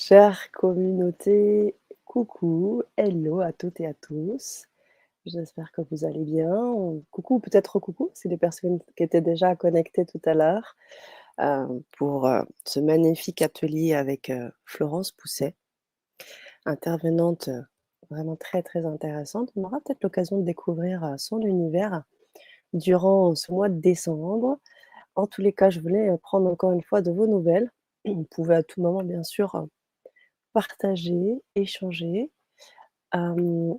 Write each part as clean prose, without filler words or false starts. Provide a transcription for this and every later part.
Chère communauté, coucou, hello à toutes et à tous. J'espère que vous allez bien. Coucou, peut-être coucou, c'est des personnes qui étaient déjà connectées tout à l'heure pour ce magnifique atelier avec Florence Pousset, intervenante vraiment très très intéressante. On aura peut-être l'occasion de découvrir son univers durant ce mois de décembre. En tous les cas, je voulais prendre encore une fois de vos nouvelles. Vous pouvez à tout moment, bien sûr, partager, échanger. Hem,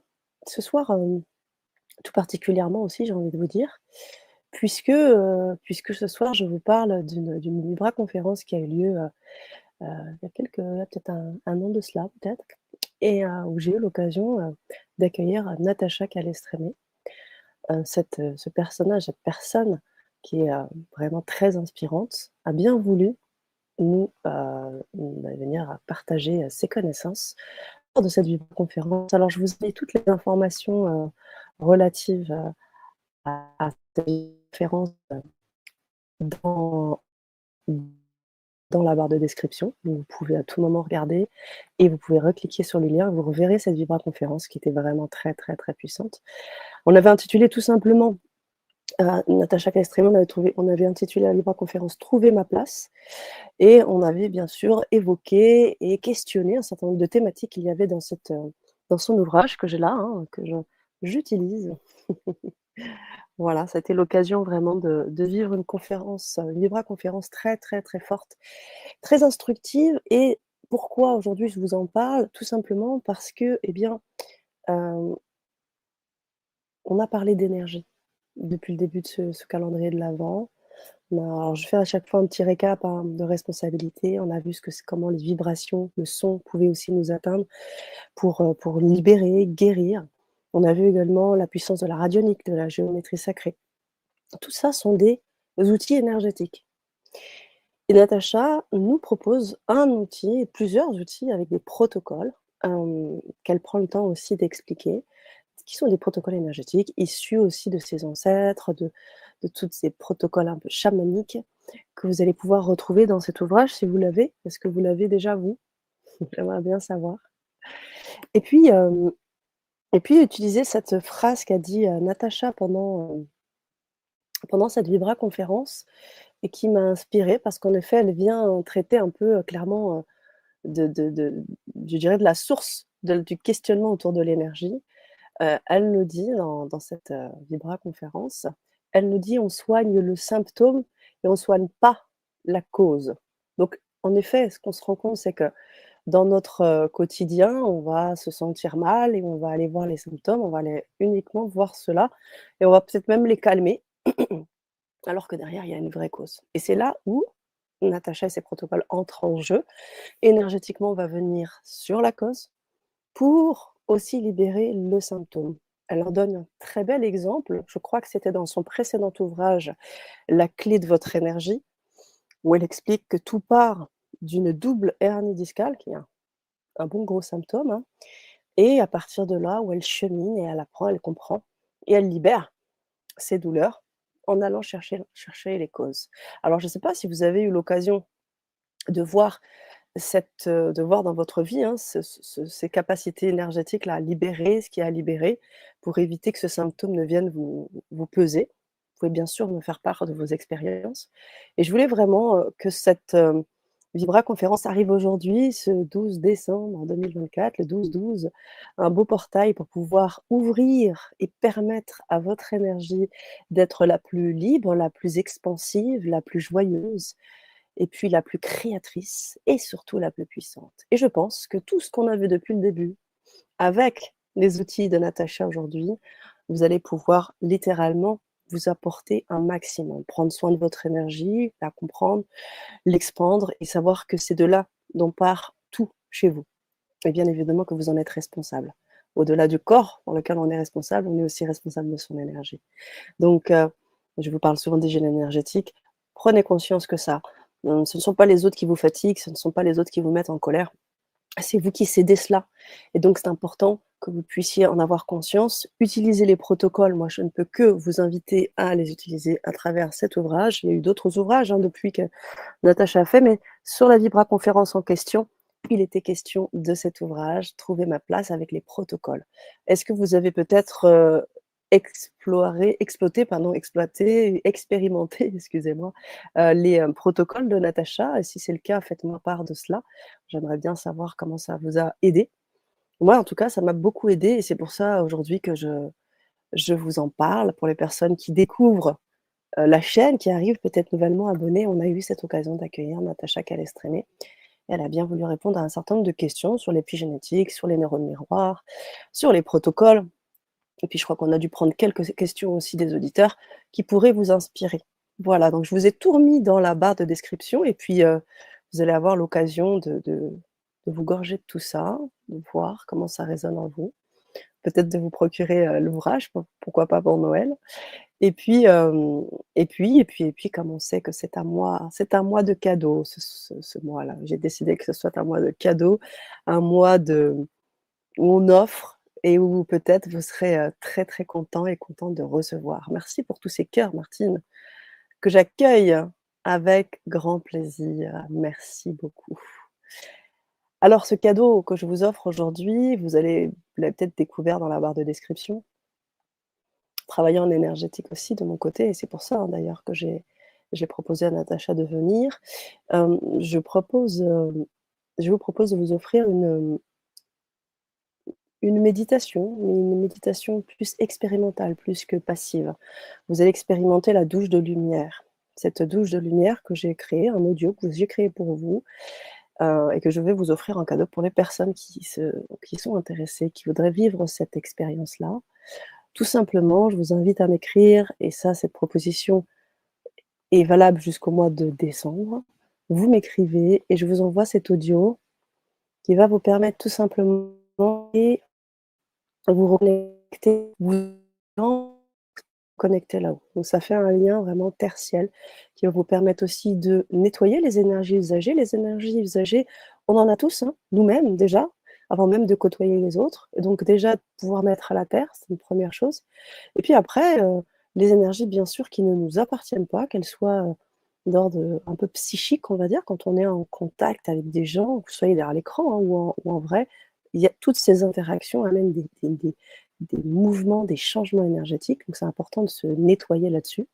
Ce soir, tout particulièrement aussi, j'ai envie de vous dire, puisque ce soir je vous parle d'une vibra-conférence qui a eu lieu, il y a peut-être un an de cela peut-être et où j'ai eu l'occasion, d'accueillir Natacha Calestrémé, ce personnage, cette personne qui est, vraiment très inspirante, a bien voulu venir partager, ses connaissances lors de cette visioconférence. Alors je vous ai mis toutes les informations, relatives, à cette conférence, dans la barre de description. Donc vous pouvez à tout moment regarder et vous pouvez recliquer sur le lien, vous reverrez cette vibra-conférence qui était vraiment très, très, très puissante. On avait intitulé tout simplement, Natacha Calestrémé, on avait intitulé la vibra-conférence «Trouver ma place» et on avait bien sûr évoqué et questionné un certain nombre de thématiques qu'il y avait dans son ouvrage que j'ai là, hein, que j'utilise. Voilà, ça a été l'occasion vraiment de vivre une vibra-conférence très, très, très forte, très instructive. Et pourquoi aujourd'hui je vous en parle? Tout simplement parce que, eh bien, hem, on a parlé d'énergie depuis le début de ce calendrier de l'Avent. Alors je fais à chaque fois un petit récap, hein, de responsabilité. On a vu comment les vibrations, le son pouvaient aussi nous atteindre pour libérer, guérir. On a vu également la puissance de la radionique, de la géométrie sacrée. Tout ça sont des outils énergétiques. Et Natacha nous propose un outil et plusieurs outils avec des protocoles, qu'elle prend le temps aussi d'expliquer, qui sont des protocoles énergétiques issus aussi de ses ancêtres, de toutes ces protocoles un peu chamaniques que vous allez pouvoir retrouver dans cet ouvrage si vous l'avez. Est-ce que vous l'avez déjà vous? J'aimerais bien savoir. Et puis, utiliser cette phrase qu'a dit, Natacha pendant cette Vibra conférence et qui m'a inspirée parce qu'en effet, elle vient traiter un peu, clairement, de je dirais de la source du questionnement autour de l'énergie. Elle nous dit dans cette, Vibra conférence, elle nous dit: «On soigne le symptôme et on soigne pas la cause». Donc en effet, ce qu'on se rend compte, c'est que dans notre, quotidien, on va se sentir mal et on va aller voir les symptômes, on va aller uniquement voir cela et on va peut-être même les calmer, alors que derrière, il y a une vraie cause. Et c'est là où Natacha et ses protocoles entrent en jeu. Énergétiquement, on va venir sur la cause pour aussi libérer le symptôme. Elle en donne un très bel exemple, je crois que c'était dans son précédent ouvrage «La clé de votre énergie», où elle explique que tout part d'une double hernie discale, qui est un bon gros symptôme, hein, et à partir de là où elle chemine et elle apprend, elle comprend et elle libère ses douleurs en allant chercher les causes. Alors je ne sais pas si vous avez eu l'occasion de voir de voir dans votre vie, hein, ces capacités énergétiques-là à libérer ce qu'il y a à libérer pour éviter que ce symptôme ne vienne vous peser. Vous pouvez bien sûr me faire part de vos expériences et je voulais vraiment, que cette, Vibra conférence arrive aujourd'hui, ce 12 décembre 2024, le 12-12, un beau portail pour pouvoir ouvrir et permettre à votre énergie d'être la plus libre, la plus expansive, la plus joyeuse et puis la plus créatrice et surtout la plus puissante. Et je pense que tout ce qu'on a vu depuis le début, avec les outils de Natacha aujourd'hui, vous allez pouvoir littéralement vous apporter un maximum. Prendre soin de votre énergie, la comprendre, l'expandre et savoir que c'est de là dont part tout chez vous. Et bien évidemment que vous en êtes responsable. Au-delà du corps dans lequel on est responsable, on est aussi responsable de son énergie. Donc, je vous parle souvent d'hygiène énergétique. Prenez conscience que ce ne sont pas les autres qui vous fatiguent, ce ne sont pas les autres qui vous mettent en colère, c'est vous qui cédez cela. Et donc c'est important que vous puissiez en avoir conscience. Utilisez les protocoles, moi je ne peux que vous inviter à les utiliser à travers cet ouvrage. Il y a eu d'autres ouvrages, hein, depuis que Natacha a fait, mais sur la Vibra conférence en question, il était question de cet ouvrage, Trouver ma place avec les protocoles. Est-ce que vous avez peut-être, exploité, expérimenté, excusez-moi, les, protocoles de Natacha? Et si c'est le cas, faites-moi part de cela. J'aimerais bien savoir comment ça vous a aidé. Moi, en tout cas, ça m'a beaucoup aidé et c'est pour ça aujourd'hui que je vous en parle. Pour les personnes qui découvrent, la chaîne, qui arrivent peut-être nouvellement abonnées, on a eu cette occasion d'accueillir Natacha Calestrémé. Elle a bien voulu répondre à un certain nombre de questions sur l'épigénétique, sur les neurones miroirs, sur les protocoles. Et puis je crois qu'on a dû prendre quelques questions aussi des auditeurs qui pourraient vous inspirer. Voilà, donc je vous ai tout remis dans la barre de description et puis, vous allez avoir l'occasion de vous gorger de tout ça, de voir comment ça résonne en vous. Peut-être de vous procurer, l'ouvrage, pourquoi pas pour Noël. Et puis, comme on sait que c'est un mois de cadeaux ce mois-là. J'ai décidé que ce soit un mois de cadeaux, un mois où on offre et où peut-être vous serez, très, très content et contente de recevoir. Merci pour tous ces cœurs, Martine, que j'accueille avec grand plaisir. Merci beaucoup. Alors ce cadeau que je vous offre aujourd'hui, vous l'avez peut-être découvert dans la barre de description. Travailler en énergétique aussi de mon côté et c'est pour ça, hein, d'ailleurs que j'ai proposé à Natacha de venir. Je vous propose de vous offrir une méditation, mais une méditation plus expérimentale, plus que passive. Vous allez expérimenter la douche de lumière. Cette douche de lumière que j'ai créée, un audio que j'ai créé pour vous, et que je vais vous offrir en cadeau pour les personnes qui sont intéressées, qui voudraient vivre cette expérience-là. Tout simplement, je vous invite à m'écrire et ça, cette proposition est valable jusqu'au mois de décembre. Vous m'écrivez et je vous envoie cet audio qui va vous permettre tout simplement de vous reconnecter, vous connecter là-haut. Donc ça fait un lien vraiment tertiel qui va vous permettre aussi de nettoyer les énergies usagées. Les énergies usagées, on en a tous, hein, nous-mêmes déjà, avant même de côtoyer les autres. Et donc déjà, pouvoir mettre à la terre, c'est une première chose. Et puis après, les énergies, bien sûr, qui ne nous appartiennent pas, qu'elles soient d'ordre un peu psychique, on va dire, quand on est en contact avec des gens, que vous soyez derrière l'écran hein, ou en vrai, il y a toutes ces interactions amènent des mouvements, des changements énergétiques. Donc c'est important de se nettoyer là-dessus.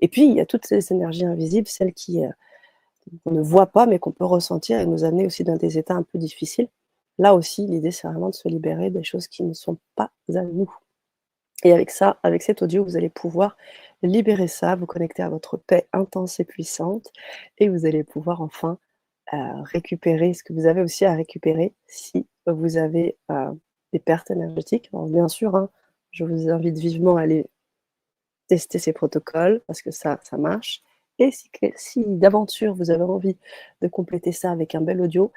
Et puis, il y a toutes ces énergies invisibles, celles qu'on ne voit pas, mais qu'on peut ressentir et nous amener aussi dans des états un peu difficiles. Là aussi, l'idée, c'est vraiment de se libérer des choses qui ne sont pas à nous. Et avec ça, avec cet audio, vous allez pouvoir libérer ça, vous connecter à votre paix intense et puissante, et vous allez pouvoir enfin récupérer ce que vous avez aussi à récupérer si vous avez des pertes énergétiques. Alors bien sûr, hein, je vous invite vivement à aller tester ces protocoles parce que ça marche. Et si d'aventure vous avez envie de compléter ça avec un bel audio,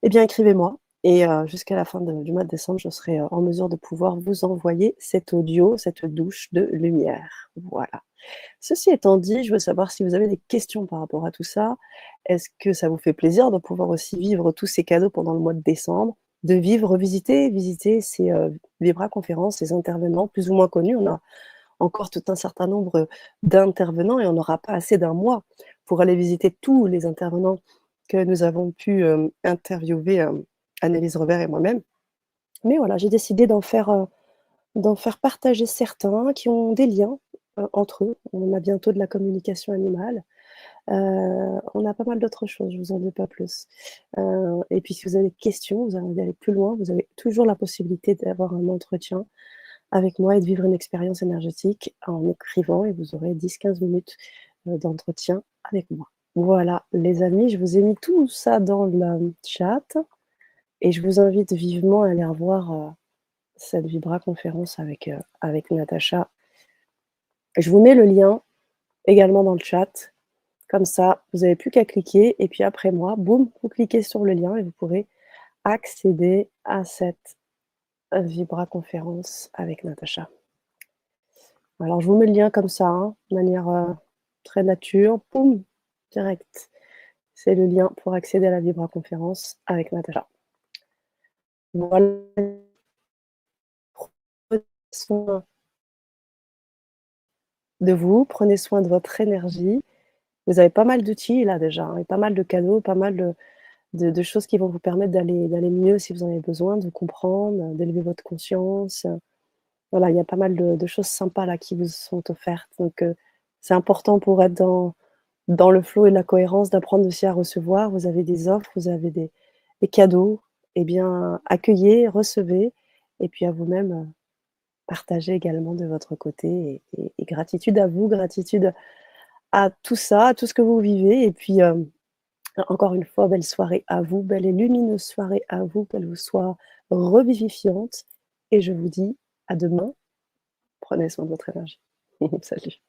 eh bien écrivez-moi et jusqu'à la fin du mois de décembre, je serai en mesure de pouvoir vous envoyer cet audio, cette douche de lumière. Voilà. Ceci étant dit, je veux savoir si vous avez des questions par rapport à tout ça. Est-ce que ça vous fait plaisir de pouvoir aussi vivre tous ces cadeaux pendant le mois de décembre? De vivre, visiter ces Vibra-conférences, ces intervenants plus ou moins connus. On a encore tout un certain nombre d'intervenants et on n'aura pas assez d'un mois pour aller visiter tous les intervenants que nous avons pu interviewer, Annelise Revers et moi-même. Mais voilà, j'ai décidé d'en faire partager certains qui ont des liens entre eux. On a bientôt de la communication animale. On a pas mal d'autres choses, je vous en dis pas plus. Et puis si vous avez des questions, vous avez envie d'aller plus loin, vous avez toujours la possibilité d'avoir un entretien avec moi et de vivre une expérience énergétique en écrivant et vous aurez 10-15 minutes d'entretien avec moi. Voilà, les amis, je vous ai mis tout ça dans le chat et je vous invite vivement à aller revoir cette Vibra conférence avec Natacha. Je vous mets le lien également dans le chat. Comme ça, vous n'avez plus qu'à cliquer et puis après moi, boum, vous cliquez sur le lien et vous pourrez accéder à cette Vibra conférence avec Natacha. Alors, je vous mets le lien comme ça, hein, de manière très nature, boum, direct. C'est le lien pour accéder à la Vibra conférence avec Natacha. Voilà. Prenez soin de vous, prenez soin de votre énergie. Vous avez pas mal d'outils là déjà, hein, et pas mal de cadeaux, pas mal de choses qui vont vous permettre d'aller mieux si vous en avez besoin, de comprendre, d'élever votre conscience. Voilà, il y a pas mal de choses sympas là qui vous sont offertes, donc c'est important pour être dans le flow et la cohérence d'apprendre aussi à recevoir. Vous avez des offres, vous avez des cadeaux, et bien, accueillez, recevez et puis à vous-même, partagez également de votre côté et gratitude à vous, gratitude à tout ça, à tout ce que vous vivez et puis, encore une fois, belle soirée à vous, belle et lumineuse soirée à vous, qu'elle vous soit revivifiante et je vous dis à demain. Prenez soin de votre énergie. Salut.